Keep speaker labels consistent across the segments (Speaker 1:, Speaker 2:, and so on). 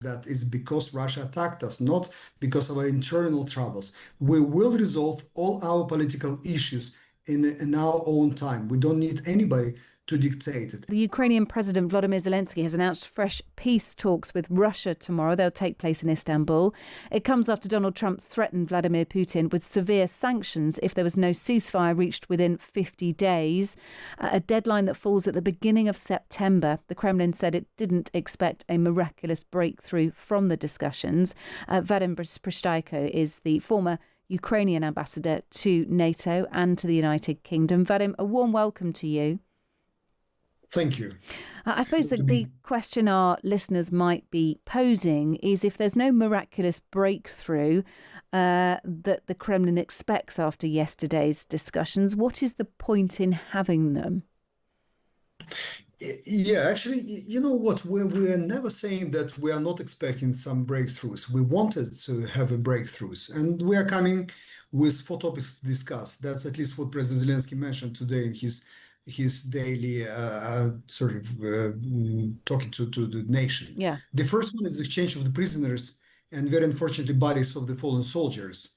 Speaker 1: that is because Russia attacked us, not because of our internal troubles. We will resolve all our political issues in our own time. We don't need anybody to dictate it.
Speaker 2: The Ukrainian President Volodymyr Zelensky has announced fresh peace talks with Russia tomorrow. They'll take place in Istanbul. It comes after Donald Trump threatened Vladimir Putin with severe sanctions if there was no ceasefire reached within 50 days, a deadline that falls at the beginning of September. The Kremlin said it didn't expect a miraculous breakthrough from the discussions. Vadym Prystaiko is the former Ukrainian ambassador to NATO and to the United Kingdom. Vadym, a warm welcome to you.
Speaker 1: Thank you.
Speaker 2: I suppose that the question our listeners might be posing is if there's no miraculous breakthrough that the Kremlin expects after yesterday's discussions, what is the point in having them?
Speaker 1: Yeah, actually, you know what? We're never saying that we are not expecting some breakthroughs. We wanted to have a breakthroughs, and we are coming with 4 topics to discuss. That's at least what President Zelensky mentioned today in his daily talking to the nation.
Speaker 2: Yeah.
Speaker 1: The first one is exchange of the prisoners and very unfortunately bodies of the fallen soldiers.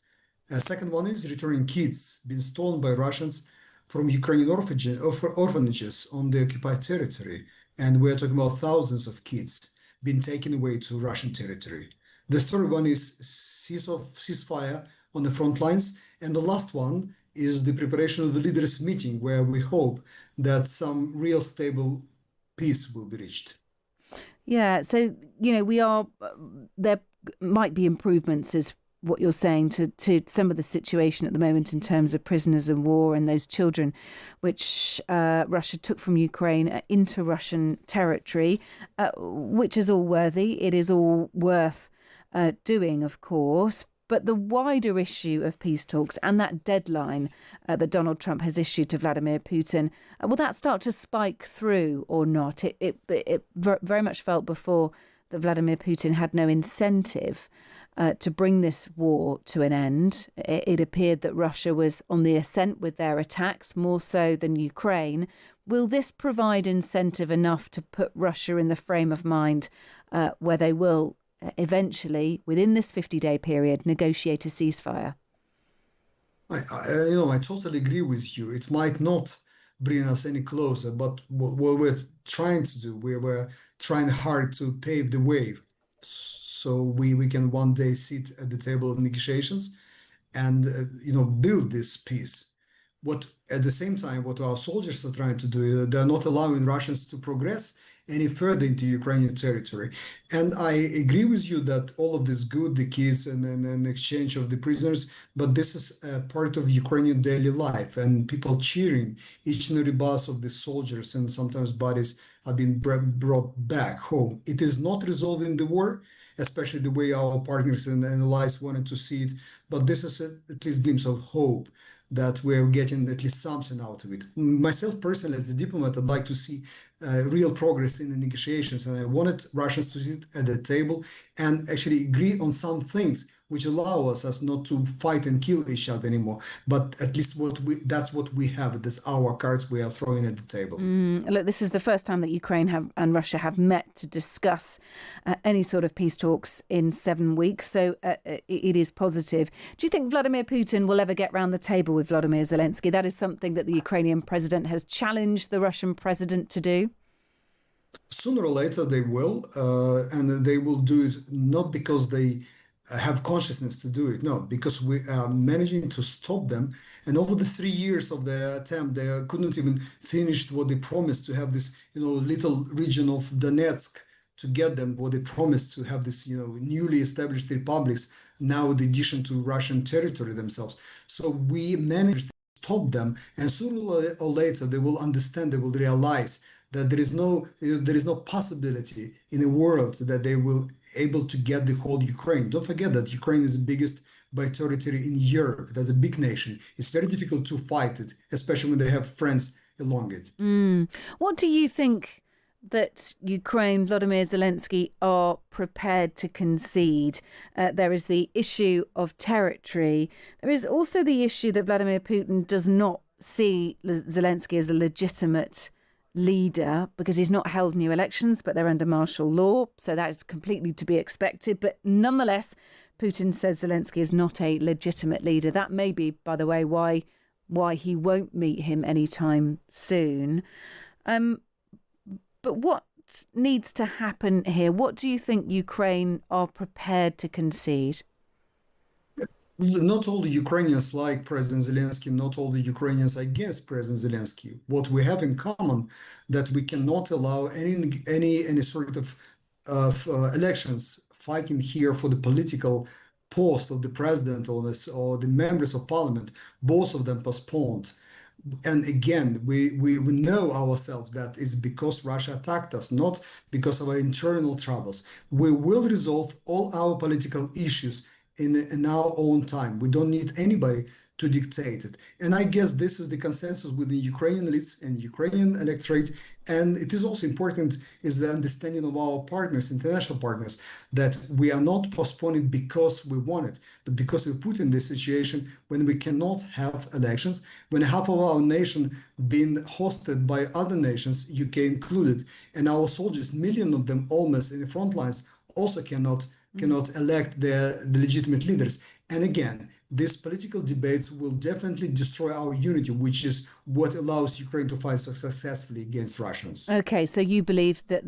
Speaker 1: Second one is returning kids being stolen by Russians from Ukrainian orphanages on the occupied territory. And we're talking about thousands of kids being taken away to Russian territory. The third one is ceasefire on the front lines. And the last one is the preparation of the leaders' meeting, where we hope that some real stable peace will be reached.
Speaker 2: Yeah, so, there might be improvements, is what you're saying, to some of the situation at the moment in terms of prisoners of war and those children which Russia took from Ukraine into Russian territory, which is all worthy. It is all worth doing, of course. But the wider issue of peace talks and that deadline that Donald Trump has issued to Vladimir Putin, will that start to spike through or not? It very much felt before that Vladimir Putin had no incentive to bring this war to an end. It appeared that Russia was on the ascent with their attacks, more so than Ukraine. Will this provide incentive enough to put Russia in the frame of mind where they will eventually, within this 50-day period, negotiate a ceasefire?
Speaker 1: I totally agree with you. It might not bring us any closer, but what we're trying to do, we were trying hard to pave the way so we can one day sit at the table of negotiations and build this peace. What at the same time, what our soldiers are trying to do, they're not allowing Russians to progress any further into Ukrainian territory. And I agree with you that all of this good, the kids and exchange of the prisoners, but this is a part of Ukrainian daily life, and people cheering each and every bus of the soldiers, and sometimes bodies are being brought back home. It is not resolving the war, especially the way our partners and allies wanted to see it, but this is at least a glimpse of hope that we're getting at least something out of it. Myself personally, as a diplomat, I'd like to see real progress in the negotiations, and I wanted Russians to sit at the table and actually agree on some things which allow us not to fight and kill each other anymore. But at least that's what we have. That's our cards we are throwing at the table.
Speaker 2: Look, this is the first time that Ukraine and Russia have met to discuss any sort of peace talks in 7 weeks. So it is positive. Do you think Vladimir Putin will ever get round the table with Volodymyr Zelensky? That is something that the Ukrainian president has challenged the Russian president to do.
Speaker 1: Sooner or later they will, and they will do it not because they have consciousness to do it. No, because we are managing to stop them. And over the 3 years of their attempt, they couldn't even finish what they promised to have this, little region of Donetsk to get them, what they promised to have this, newly established republics, now the addition to Russian territory themselves. So we managed to stop them, and sooner or later they will understand, they will realize that there is no possibility in the world that they will able to get the whole Ukraine. Don't forget that Ukraine is the biggest by territory in Europe. That's a big nation. It's very difficult to fight it, especially when they have friends along it.
Speaker 2: What do you think that Ukraine, Volodymyr Zelensky, are prepared to concede? There is the issue of territory. There is also the issue that Vladimir Putin does not see Zelensky as a legitimate leader because he's not held new elections, but they're under martial law. So that is completely to be expected. But nonetheless, Putin says Zelensky is not a legitimate leader. That may be, by the way, why he won't meet him anytime soon. But what needs to happen here? What do you think Ukraine are prepared to concede?
Speaker 1: Not all the Ukrainians like President Zelensky, not all the Ukrainians against President Zelensky. What we have in common that we cannot allow any sort of elections fighting here for the political post of the president or the members of parliament, both of them postponed. And again, we know ourselves that is because Russia attacked us, not because of our internal troubles. We will resolve all our political issues in our own time. We don't need anybody to dictate it. And I guess this is the consensus within Ukrainian elites and Ukrainian electorate. And it is also important is the understanding of our partners, international partners, that we are not postponing because we want it, but because we put in this situation when we cannot have elections, when half of our nation being hosted by other nations, UK included, and our soldiers, million of them almost in the front lines, also cannot elect the legitimate leaders. And again, these political debates will definitely destroy our unity, which is what allows Ukraine to fight so successfully against Russians.
Speaker 2: Okay, so you believe that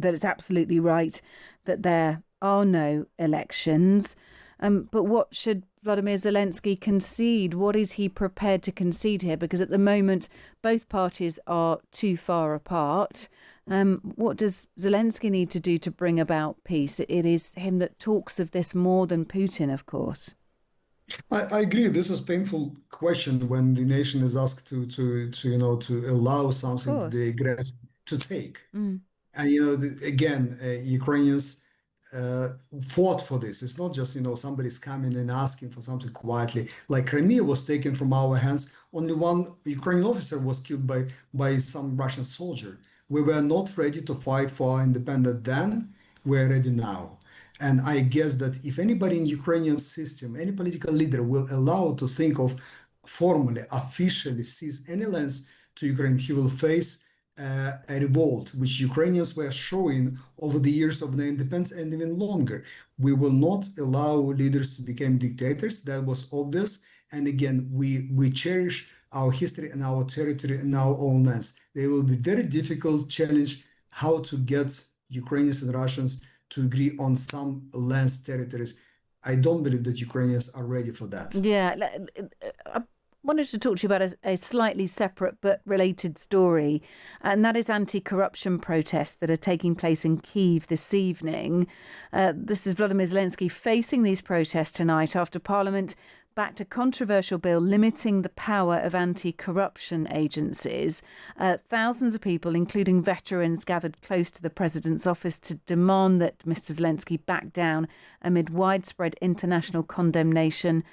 Speaker 2: it's absolutely right that there are no elections. But what should Vladimir Zelensky concede? What is he prepared to concede here? Because at the moment, both parties are too far apart. What does Zelensky need to do to bring about peace? It is him that talks of this more than Putin, of course.
Speaker 1: I agree. This is a painful question when the nation is asked to allow something that the aggressor to take. And again, Ukrainians fought for this. It's not just somebody's coming and asking for something quietly. Like Crimea was taken from our hands. Only one Ukrainian officer was killed by some Russian soldier. We were not ready to fight for our independence then. We're ready now. And I guess that if anybody in Ukrainian system, any political leader will allow to think of formally, officially seize any lands to Ukraine, he will face a revolt, which Ukrainians were showing over the years of their independence and even longer. We will not allow leaders to become dictators. That was obvious. And again, we cherish our history and our territory and our own lands. They will be very difficult challenge how to get Ukrainians and Russians to agree on some lands, territories. I don't believe that Ukrainians are ready for that.
Speaker 2: Yeah, I wanted to talk to you about a slightly separate but related story, and that is anti-corruption protests that are taking place in Kyiv this evening. This is Volodymyr Zelensky facing these protests tonight after Parliament backed a controversial bill limiting the power of anti-corruption agencies. Thousands of people, including veterans, gathered close to the president's office to demand that Mr. Zelensky back down amid widespread international condemnation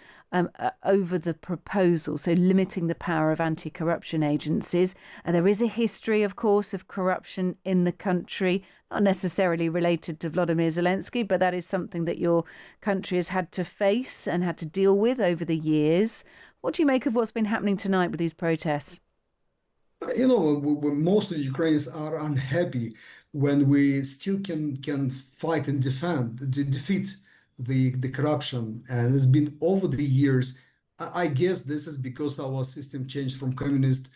Speaker 2: over the proposal, so limiting the power of anti-corruption agencies. There is a history, of course, of corruption in the country, not necessarily related to Volodymyr Zelensky, but that is something that your country has had to face and had to deal with over the years. What do you make of what's been happening tonight with these protests?
Speaker 1: Most of the Ukrainians are unhappy when we still can fight and defeat the corruption. And it's been over the years. I guess this is because our system changed from communist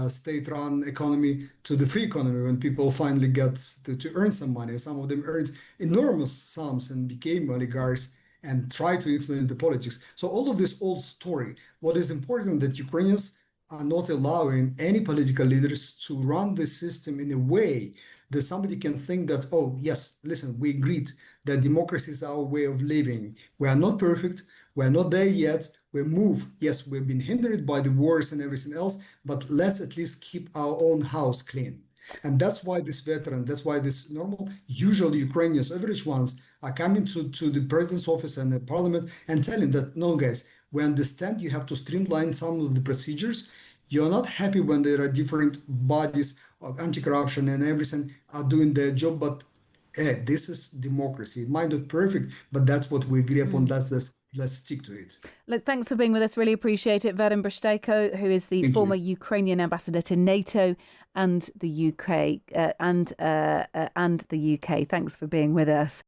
Speaker 1: state-run economy to the free economy when people finally got to earn some money. Some of them earned enormous sums and became oligarchs and tried to influence the politics. So all of this old story, what is important that Ukrainians are not allowing any political leaders to run the system in a way that somebody can think that, oh, yes, listen, we agreed that democracy is our way of living. We are not perfect. We're not there yet. We move. Yes, we've been hindered by the wars and everything else, but let's at least keep our own house clean. And that's why that's why this normal, usual Ukrainians, average ones, are coming to the president's office and the parliament and telling that, no, guys, we understand you have to streamline some of the procedures. You're not happy when there are different bodies of anti-corruption and everything are doing their job, but this is democracy. It might not be perfect, but that's what we agree upon. Let's let's stick to it.
Speaker 2: Look, thanks for being with us. Really appreciate it. Vadym Prystaiko, who is the former Ukrainian ambassador to NATO and the UK and the UK. Thanks for being with us.